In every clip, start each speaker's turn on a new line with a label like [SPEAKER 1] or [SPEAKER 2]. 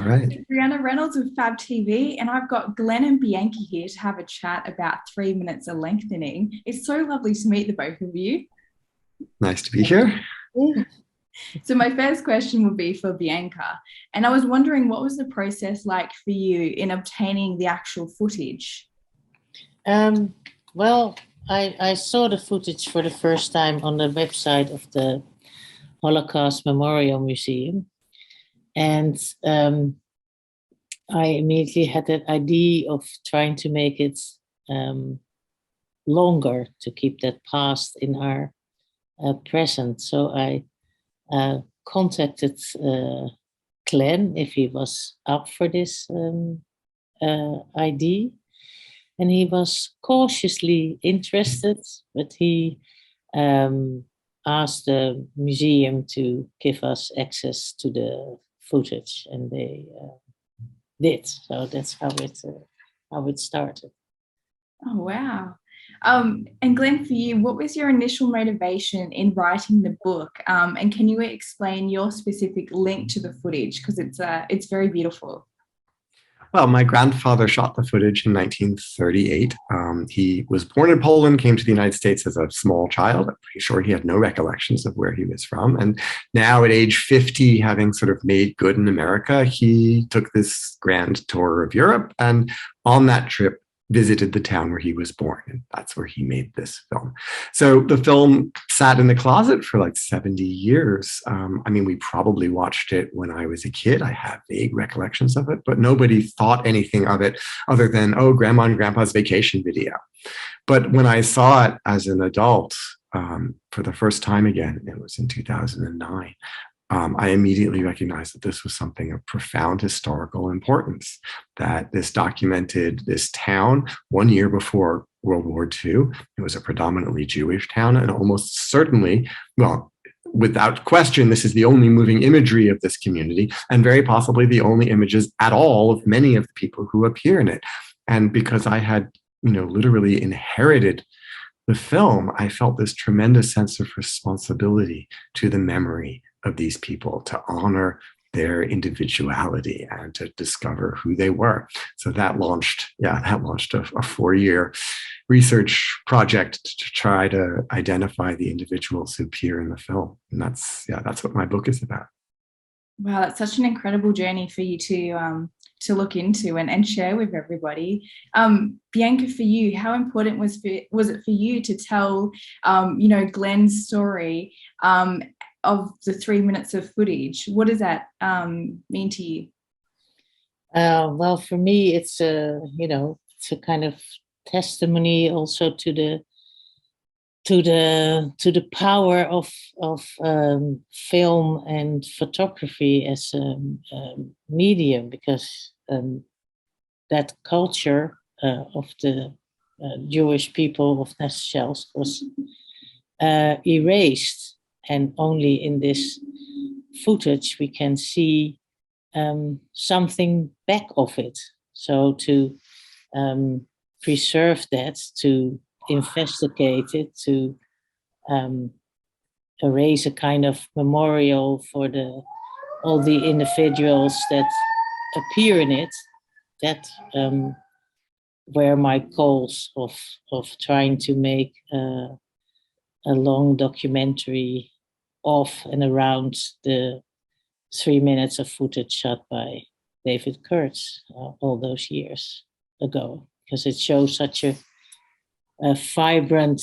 [SPEAKER 1] right.
[SPEAKER 2] Brianna Reynolds with FabTV, and I've got Glenn and Bianca here to have a chat about 3 minutes of lengthening. It's so lovely to meet the both of you.
[SPEAKER 1] Nice to be here.
[SPEAKER 2] So, my first question would be for Bianca, and I was wondering what was the process like for you in obtaining the actual footage?
[SPEAKER 3] Um, well, I saw the footage for the first time on the website of the Holocaust Memorial Museum. And I immediately had that idea of trying to make it longer to keep that past in our present. So I contacted Glenn if he was up for this idea. And he was cautiously interested, but he asked the museum to give us access to the footage, and they did. So that's how it started.
[SPEAKER 2] Oh, wow. And Glenn, for you, what was your initial motivation in writing the book? And can you explain your specific link to the footage? Because it's very beautiful.
[SPEAKER 1] Well, my grandfather shot the footage in 1938. He was born in Poland, came to the United States as a small child. I'm pretty sure he had no recollections of where he was from. And now at age 50, having sort of made good in America, he took this grand tour of Europe. And on that trip, visited the town where he was born. And that's where he made this film. So the film sat in the closet for like 70 years. I mean, we probably watched it when I was a kid. I have vague recollections of it, but nobody thought anything of it other than, oh, grandma and grandpa's vacation video. But when I saw it as an adult for the first time again, it was in 2009, I immediately recognized that this was something of profound historical importance, that this documented this town 1 year before World War II. It was a predominantly Jewish town, and almost certainly, well, without question, this is the only moving imagery of this community, and very possibly the only images at all of many of the people who appear in it. And because I had, literally inherited the film, I felt this tremendous sense of responsibility to the memory of these people, to honor their individuality and to discover who they were. So that launched a 4-year research project to try to identify the individuals who appear in the film. And that's what my book is about.
[SPEAKER 2] Wow, that's such an incredible journey for you to look into and share with everybody. Bianca, for you, how important was it for you to tell, Glenn's story of the 3 minutes of footage? What does that mean to you?
[SPEAKER 3] Well, for me, it's a kind of testimony also to the power of film and photography as a medium, because that culture of the Jewish people of Nasielsk was erased. And only in this footage we can see something back of it. So to preserve that, to investigate it, to erase a kind of memorial for all the individuals that appear in it, that were my goals of trying to make a long documentary of and around the 3 minutes of footage shot by David Kurtz all those years ago, because it shows such a vibrant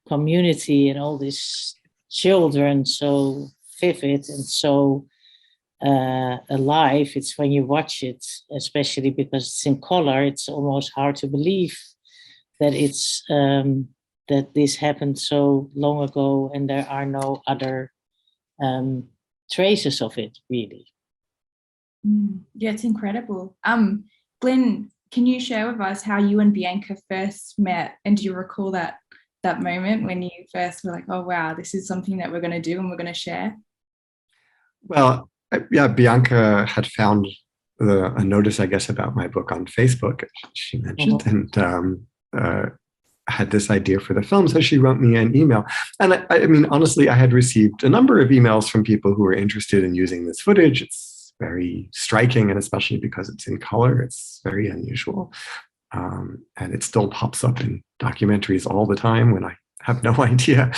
[SPEAKER 3] community and all these children, so vivid and so alive. It's when you watch it, especially because it's in color, it's almost hard to believe that it's that this happened so long ago and there are no other traces of it, really.
[SPEAKER 2] Yeah, it's incredible. Glenn, can you share with us how you and Bianca first met? And do you recall that moment when you first were like, oh, wow, this is something that we're going to do and we're going to share?
[SPEAKER 1] Well, yeah, Bianca had found a notice, I guess, about my book on Facebook, she mentioned, and had this idea for the film. So she wrote me an email. And I mean, honestly, I had received a number of emails from people who were interested in using this footage. It's very striking, and especially because it's in color, it's very unusual. And it still pops up in documentaries all the time when I have no idea.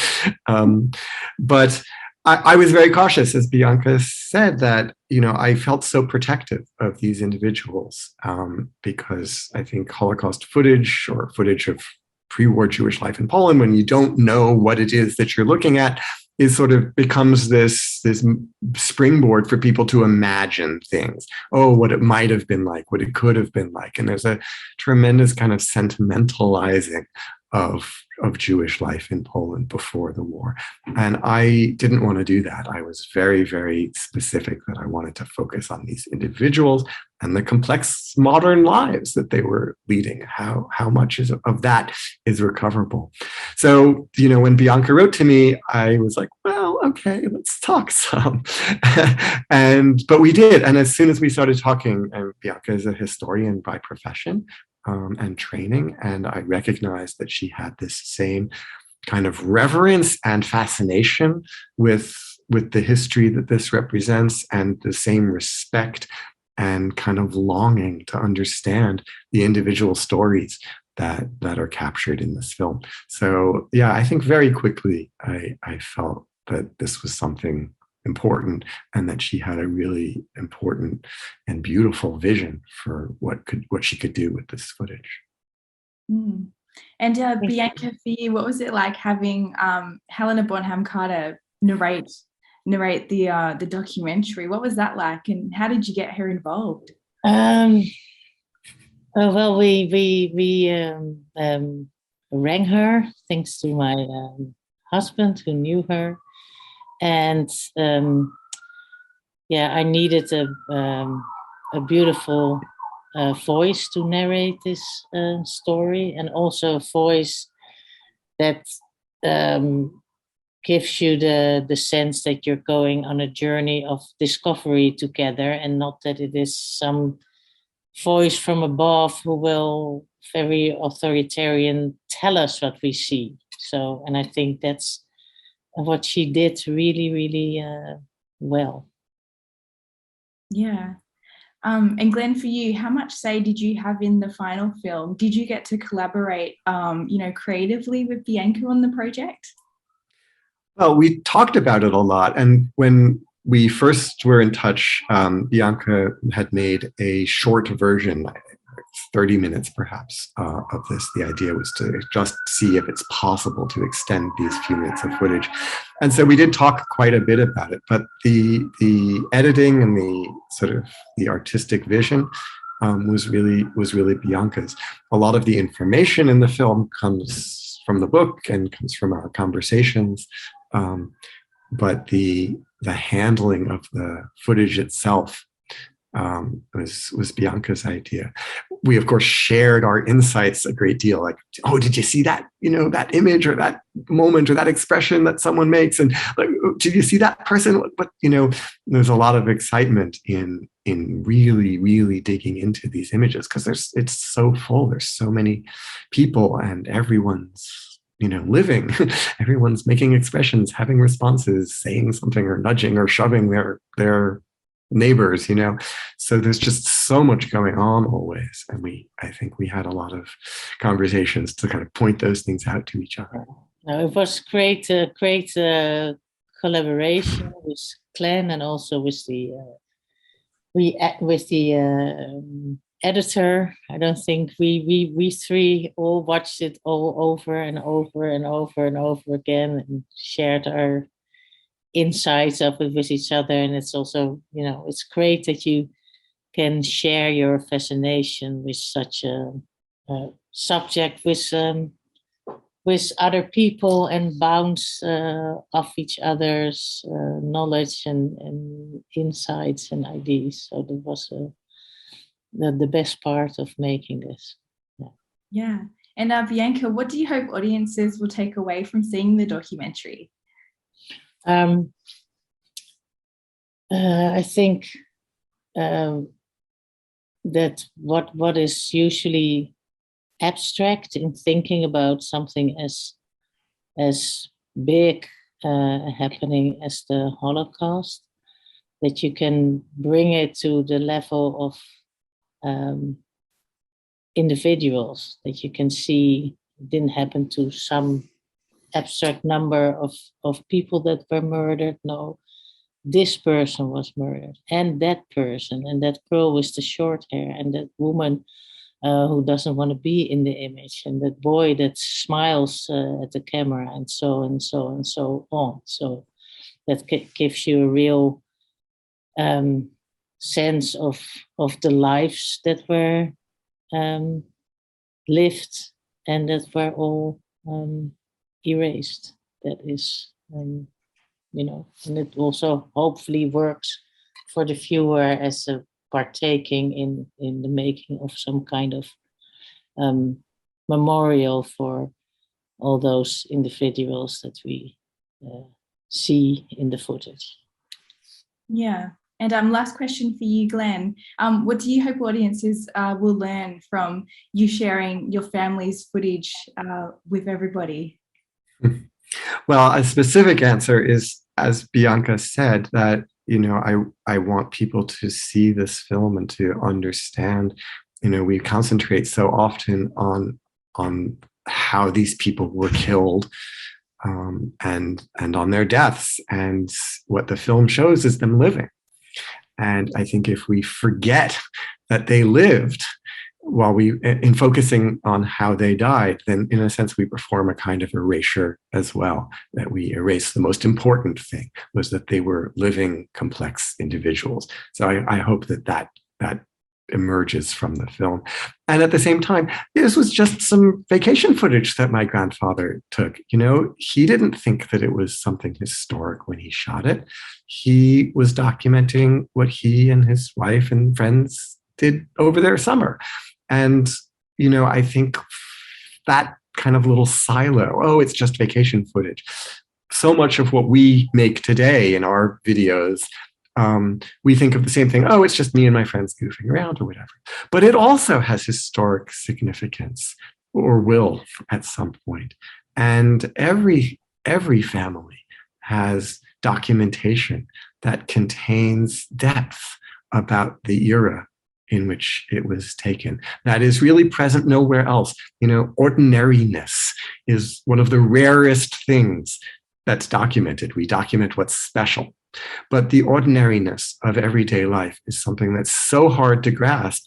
[SPEAKER 1] But I was very cautious, as Bianca said, that, I felt so protective of these individuals because I think Holocaust footage, or footage of pre-war Jewish life in Poland, when you don't know what it is that you're looking at, is sort of becomes this springboard for people to imagine things. Oh, what it might have been like, what it could have been like. And there's a tremendous kind of sentimentalizing of Jewish life in Poland before the war. And I didn't want to do that. I was very, very specific that I wanted to focus on these individuals and the complex modern lives that they were leading. How much of that is recoverable? So, when Bianca wrote to me, I was like, well, okay, let's talk some. But we did. And as soon as we started talking, and Bianca is a historian by profession, and training. And I recognized that she had this same kind of reverence and fascination with the history that this represents, and the same respect and kind of longing to understand the individual stories that are captured in this film. So yeah, I think very quickly I felt that this was something important, and that she had a really important and beautiful vision for what she could do with this footage.
[SPEAKER 2] Mm. And Bianca, for you, what was it like having Helena Bonham Carter narrate the documentary? What was that like, and how did you get her involved?
[SPEAKER 3] Well, we rang her, thanks to my husband, who knew her. And I needed a beautiful voice to narrate this story, and also a voice that gives you the sense that you're going on a journey of discovery together, and not that it is some voice from above who will very authoritarian tell us what we see. So, and I think that's what she did really, really well.
[SPEAKER 2] Yeah. And Glenn, for you, how much say did you have in the final film? Did you get to collaborate, creatively with Bianca on the project?
[SPEAKER 1] Well, we talked about it a lot. And when we first were in touch, Bianca had made a short version, 30 minutes perhaps, of this. The idea was to just see if it's possible to extend these few minutes of footage. And so we did talk quite a bit about it, but the editing and the sort of the artistic vision was really Bianca's. A lot of the information in the film comes from the book and comes from our conversations, but the handling of the footage itself was Bianca's idea. We, of course, shared our insights a great deal. Like, oh, did you see that, that image or that moment or that expression that someone makes? And like, did you see that person? But, there's a lot of excitement in really, really digging into these images, because it's so full. There's so many people, and everyone's, living. Everyone's making expressions, having responses, saying something or nudging or shoving their neighbors, so there's just so much going on always. And I think we had a lot of conversations to kind of point those things out to each other.
[SPEAKER 3] No, it was great collaboration with Glenn, and also with the editor. I don't think we three all watched it all over and over and over and over again, and shared our insights of it with each other. And it's also, it's great that you can share your fascination with such a subject with other people, and bounce off each other's knowledge and insights and ideas. So that was the best part of making this.
[SPEAKER 2] Yeah. And Bianca, what do you hope audiences will take away from seeing the documentary?
[SPEAKER 3] I think that what is usually abstract in thinking about something as big happening as the Holocaust that you can bring it to the level of individuals, that you can see it didn't happen to some abstract number of people that were murdered. No, this person was murdered, and that person, and that girl with the short hair, and that woman who doesn't want to be in the image, and that boy that smiles at the camera, and so and so and so on. So that gives you a real sense of the lives that were lived and that were all erased. That is, you know, and it also hopefully works for the viewer as a partaking in the making of some kind of memorial for all those individuals that we see in the footage.
[SPEAKER 2] Yeah. And last question for you, Glenn. What do you hope audiences will learn from you sharing your family's footage with everybody?
[SPEAKER 1] Well, a specific answer is, as Bianca said, that, you know, I want people to see this film and to understand, you know, we concentrate so often on how these people were killed and on their deaths. And what the film shows is them living. And I think if we forget that they lived while in focusing on how they died, then in a sense we perform a kind of erasure as well, that we erase the most important thing, was that they were living, complex individuals. So I hope that emerges from the film. And at the same time, this was just some vacation footage that my grandfather took. You know, he didn't think that it was something historic when he shot it. He was documenting what he and his wife and friends did over their summer. And, you know, I think that kind of little silo, oh, it's just vacation footage. So much of what we make today in our videos, we think of the same thing. Oh, it's just me and my friends goofing around or whatever. But it also has historic significance, or will at some point. And every family has documentation that contains depth about the era in which it was taken, that is really present nowhere else. You know, ordinariness is one of the rarest things that's documented. We document what's special. But the ordinariness of everyday life is something that's so hard to grasp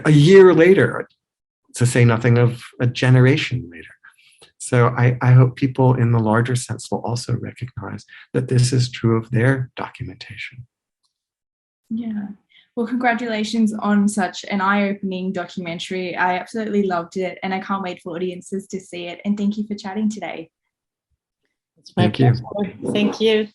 [SPEAKER 1] a year later, to say nothing of a generation later. So I hope people in the larger sense will also recognize that this is true of their documentation.
[SPEAKER 2] Yeah. Well, congratulations on such an eye-opening documentary. I absolutely loved it, and I can't wait for audiences to see it. And thank you for chatting today.
[SPEAKER 3] It's my pleasure. Thank you.